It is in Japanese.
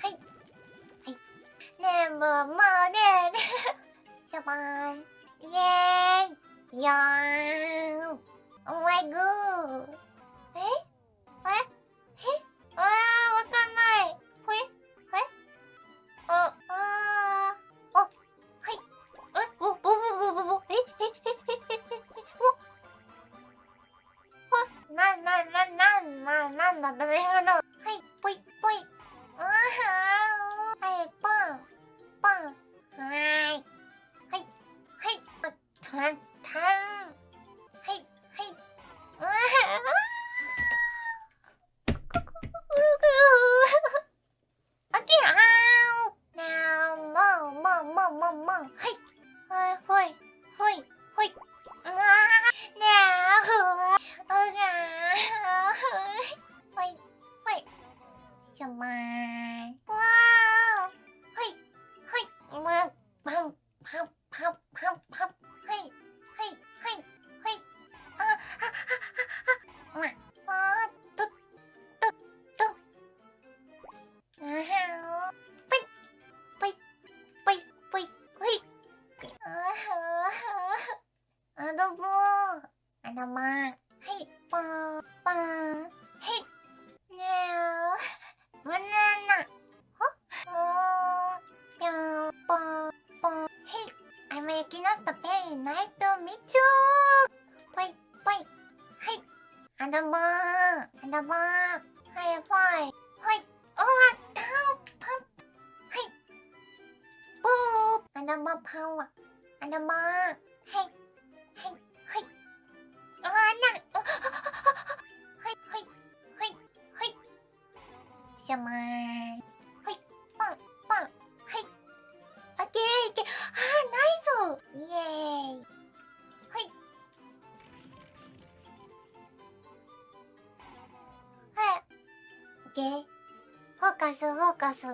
はい。はい。ねむまねね。しゃばーん。イエーイ。いやーん。お前グー。えあー、わかんない。ほえあ、はい。ぼ、なんだ、誰もの。はい、ぽい、ぽい。はい、パン、パン。はーい。はい、はい。たん、たん。はい、はい。あきゃーなー、もん。はい。はい、ほい、ほい、ほい。うわー、ねー、ふわ、うがー、ほい、ほい。しょまーん。わー、はい、はい。ま、パン、パン、パン、パン、パン。はい、はい、はい、はい。ま、と、ぽい、ぽい、ぽい、ぽい、ぽい。どうもー。どうもー。はい、ぽー、ぽー。はい。ねー。バナナ。ぴょー、ぽー、ぽー。はい。I'm Yukinasta Pay. Nice to meet you. ぽい、ぽい。はい。どうもー。どうもー。はい、ぽい。はい。終わったー。パン。はい。ぽー。どうも、パンは。どうもー。はい。はい。はい。はい、はい、はい、はい。しゃまーん。はい、パン、パン。はい。オッケー、いけ。ナイスイエーイ。はい。はい。オッケー。フォーカス、フォーカス。